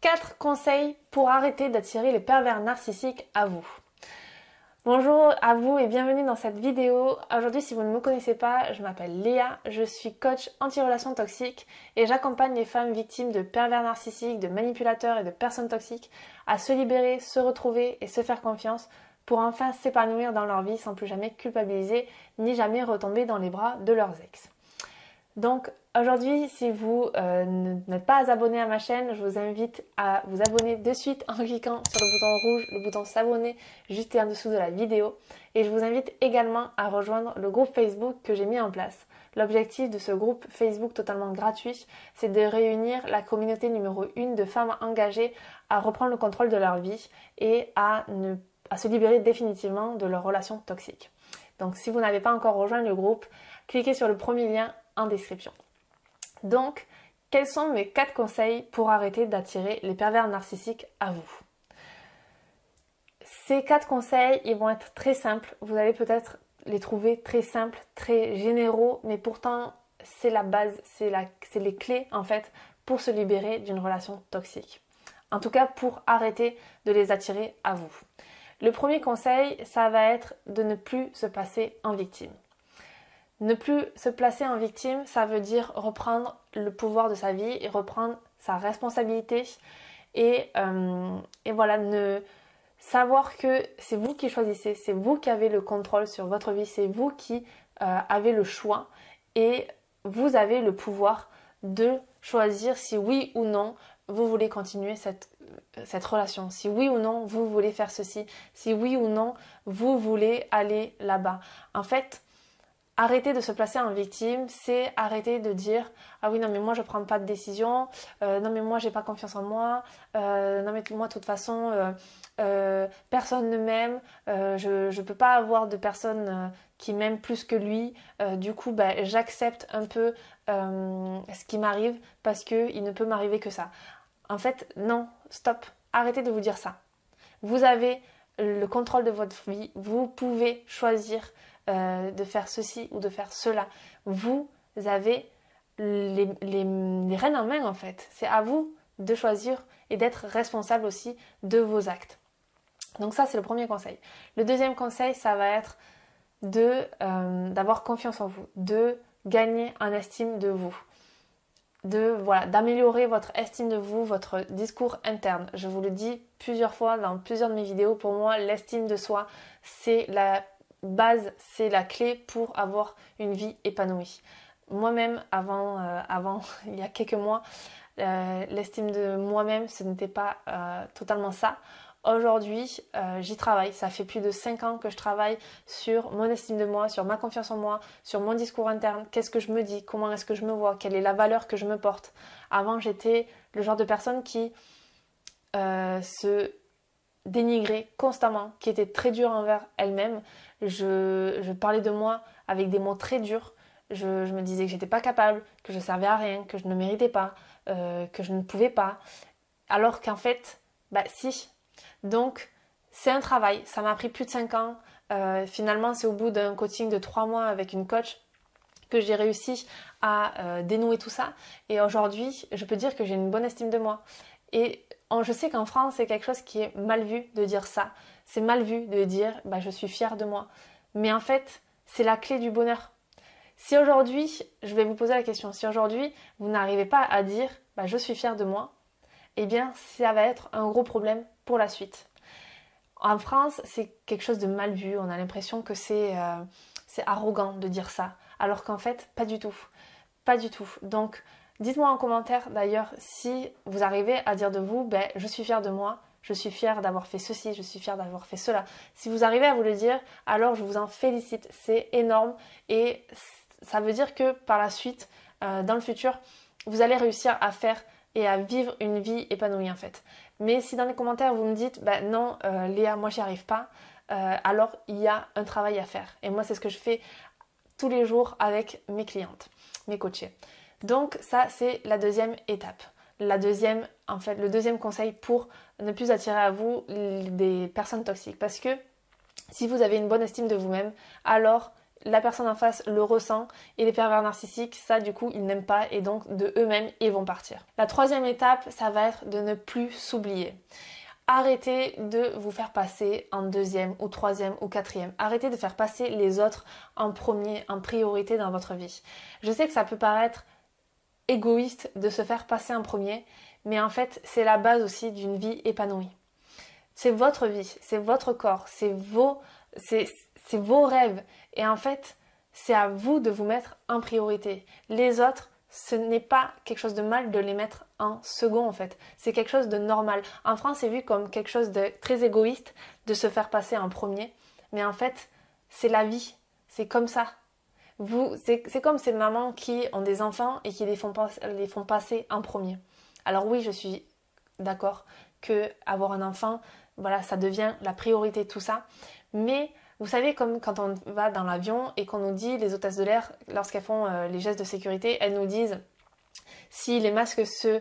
4 conseils pour arrêter d'attirer les pervers narcissiques à vous. Bonjour à vous et bienvenue dans cette vidéo. Aujourd'hui, si vous ne me connaissez pas, je m'appelle Léa, je suis coach anti-relations toxiques et j'accompagne les femmes victimes de pervers narcissiques, de manipulateurs et de personnes toxiques à se libérer, se retrouver et se faire confiance pour enfin s'épanouir dans leur vie sans plus jamais culpabiliser ni jamais retomber dans les bras de leurs ex. Donc aujourd'hui, si vous n'êtes pas abonné à ma chaîne, je vous invite à vous abonner de suite en cliquant sur le bouton rouge, le bouton s'abonner juste en dessous de la vidéo. Et je vous invite également à rejoindre le groupe Facebook que j'ai mis en place. L'objectif de ce groupe Facebook totalement gratuit, c'est de réunir la communauté numéro 1 de femmes engagées à reprendre le contrôle de leur vie et à se libérer définitivement de leurs relations toxiques. Donc si vous n'avez pas encore rejoint le groupe, cliquez sur le premier lien en description. Donc, quels sont mes 4 conseils pour arrêter d'attirer les pervers narcissiques à vous? Ces 4 conseils, ils vont être très simples. Vous allez peut-être les trouver très simples, très généraux, mais pourtant, c'est la base, c'est les clés en fait pour se libérer d'une relation toxique. En tout cas, pour arrêter de les attirer à vous. Le premier conseil, ça va être de ne plus se passer en victime. Ne plus se placer en victime, ça veut dire reprendre le pouvoir de sa vie et reprendre sa responsabilité et voilà, savoir que c'est vous qui choisissez, c'est vous qui avez le contrôle sur votre vie, c'est vous qui avez le choix et vous avez le pouvoir de choisir si oui ou non vous voulez continuer cette relation, si oui ou non vous voulez faire ceci, si oui ou non vous voulez aller là-bas. En fait, arrêter de se placer en victime, c'est arrêter de dire « Ah oui, non mais moi je prends pas de décision, non mais moi j'ai pas confiance en moi, non mais moi de toute façon personne ne m'aime, je peux pas avoir de personne qui m'aime plus que lui, du coup j'accepte un peu ce qui m'arrive parce qu'il ne peut m'arriver que ça. » En fait, non, stop, arrêtez de vous dire ça. Vous avez le contrôle de votre vie, vous pouvez choisir de faire ceci ou de faire cela. Vous avez les rênes en main en fait. C'est à vous de choisir et d'être responsable aussi de vos actes. Donc ça c'est le premier conseil. Le deuxième conseil, ça va être d'avoir confiance en vous, de gagner en estime de vous. D'améliorer votre estime de vous, votre discours interne. Je vous le dis plusieurs fois dans plusieurs de mes vidéos, pour moi l'estime de soi c'est la base, c'est la clé pour avoir une vie épanouie. Moi-même, avant il y a quelques mois, l'estime de moi-même, ce n'était pas totalement ça. Aujourd'hui, j'y travaille. Ça fait plus de 5 ans que je travaille sur mon estime de moi, sur ma confiance en moi, sur mon discours interne. Qu'est-ce que je me dis? Comment est-ce que je me vois? Quelle est la valeur que je me porte? Avant, j'étais le genre de personne qui se dénigrait constamment, qui était très dure envers elle-même. Je parlais de moi avec des mots très durs. Je me disais que j'étais pas capable, que je servais à rien, que je ne méritais pas, que je ne pouvais pas. Alors qu'en fait, si. Donc, c'est un travail. Ça m'a pris plus de 5 ans. Finalement, c'est au bout d'un coaching de 3 mois avec une coach que j'ai réussi à dénouer tout ça. Et aujourd'hui, je peux dire que j'ai une bonne estime de moi. Et je sais qu'en France, c'est quelque chose qui est mal vu de dire ça. C'est mal vu de dire je suis fière de moi. Mais en fait, c'est la clé du bonheur. Si aujourd'hui, je vais vous poser la question, si aujourd'hui vous n'arrivez pas à dire je suis fière de moi, eh bien ça va être un gros problème pour la suite. En France, c'est quelque chose de mal vu. On a l'impression que c'est arrogant de dire ça. Alors qu'en fait, pas du tout. Pas du tout. Donc, dites-moi en commentaire d'ailleurs si vous arrivez à dire de vous je suis fière de moi, je suis fière d'avoir fait ceci, je suis fière d'avoir fait cela. Si vous arrivez à vous le dire, alors je vous en félicite. C'est énorme et ça veut dire que par la suite, dans le futur, vous allez réussir à faire et à vivre une vie épanouie en fait. Mais si dans les commentaires vous me dites non Léa, moi j'y arrive pas, alors il y a un travail à faire. Et moi c'est ce que je fais tous les jours avec mes clientes, mes coachées. Donc ça c'est la deuxième étape. Le deuxième conseil pour ne plus attirer à vous des personnes toxiques. Parce que si vous avez une bonne estime de vous-même, alors la personne en face le ressent et les pervers narcissiques, ça du coup ils n'aiment pas et donc de eux-mêmes ils vont partir. La troisième étape, ça va être de ne plus s'oublier. Arrêtez de vous faire passer en deuxième ou troisième ou quatrième. Arrêtez de faire passer les autres en premier, en priorité dans votre vie. Je sais que ça peut paraître égoïste de se faire passer en premier, mais en fait c'est la base aussi d'une vie épanouie. C'est votre vie, c'est votre corps, c'est vos rêves et en fait c'est à vous de vous mettre en priorité. Les autres, ce n'est pas quelque chose de mal de les mettre en second en fait. C'est quelque chose de normal. En France, c'est vu comme quelque chose de très égoïste de se faire passer en premier. Mais en fait, c'est la vie. C'est comme ça. C'est comme ces mamans qui ont des enfants et qui les font passer en premier. Alors oui, je suis d'accord que avoir un enfant, voilà, ça devient la priorité, tout ça. Mais vous savez, comme quand on va dans l'avion et qu'on nous dit, les hôtesses de l'air, lorsqu'elles font les gestes de sécurité, elles nous disent, si les masques se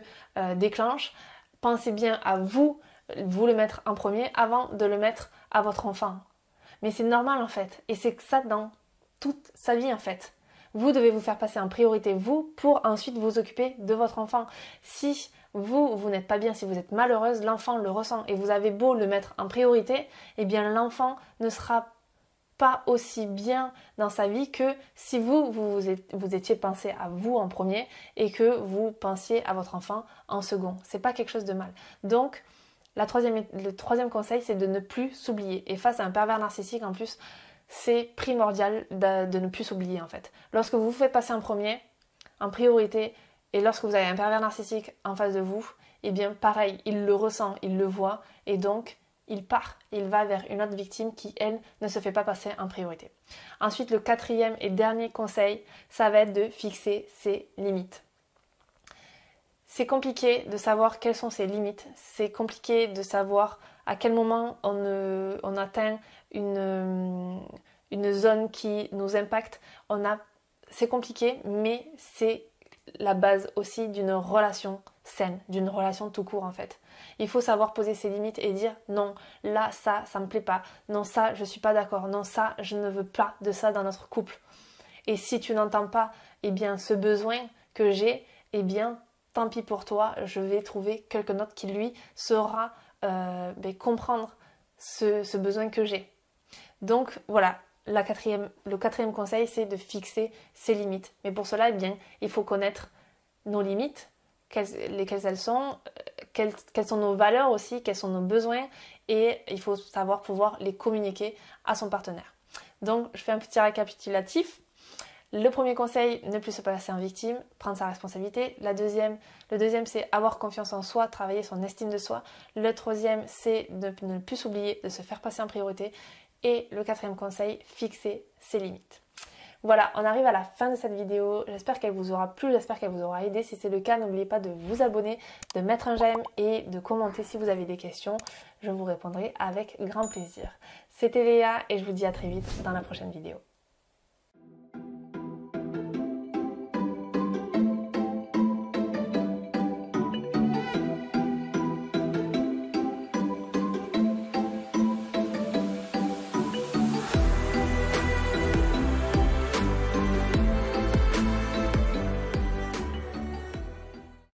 déclenchent, pensez bien à vous le mettre en premier avant de le mettre à votre enfant. Mais c'est normal en fait, et c'est ça dans toute sa vie en fait. Vous devez vous faire passer en priorité, vous, pour ensuite vous occuper de votre enfant. Si vous n'êtes pas bien, si vous êtes malheureuse, l'enfant le ressent et vous avez beau le mettre en priorité, eh bien l'enfant ne sera pas aussi bien dans sa vie que si vous étiez pensé à vous en premier et que vous pensiez à votre enfant en second. C'est pas quelque chose de mal. Donc, le troisième conseil, c'est de ne plus s'oublier. Et face à un pervers narcissique, en plus, c'est primordial de ne plus s'oublier en fait. Lorsque vous vous faites passer en premier, en priorité, et lorsque vous avez un pervers narcissique en face de vous, eh bien pareil, il le ressent, il le voit, et donc il part, il va vers une autre victime qui, elle, ne se fait pas passer en priorité. Ensuite, le quatrième et dernier conseil, ça va être de fixer ses limites. C'est compliqué de savoir quelles sont ses limites, c'est compliqué de savoir à quel moment on atteint une zone qui nous impacte. C'est compliqué, mais c'est la base aussi d'une relation saine, d'une relation tout court en fait. Il faut savoir poser ses limites et dire non, là ça me plaît pas, non ça je suis pas d'accord, non ça je ne veux pas de ça dans notre couple. Et si tu n'entends pas eh bien ce besoin que j'ai, eh bien tant pis pour toi, je vais trouver quelqu'un d'autre qui lui saura comprendre ce besoin que j'ai. Donc voilà, le quatrième conseil, c'est de fixer ses limites. Mais pour cela, eh bien, il faut connaître nos limites, lesquelles elles sont, quelles sont nos valeurs aussi, quels sont nos besoins, et il faut savoir pouvoir les communiquer à son partenaire. Donc, je fais un petit récapitulatif. Le premier conseil, ne plus se passer en victime, prendre sa responsabilité. Le deuxième, c'est avoir confiance en soi, travailler son estime de soi. Le troisième, c'est de ne plus s'oublier, de se faire passer en priorité. Et le quatrième conseil, fixer ses limites. Voilà, on arrive à la fin de cette vidéo. J'espère qu'elle vous aura plu, j'espère qu'elle vous aura aidé. Si c'est le cas, n'oubliez pas de vous abonner, de mettre un j'aime et de commenter si vous avez des questions. Je vous répondrai avec grand plaisir. C'était Léa et je vous dis à très vite dans la prochaine vidéo.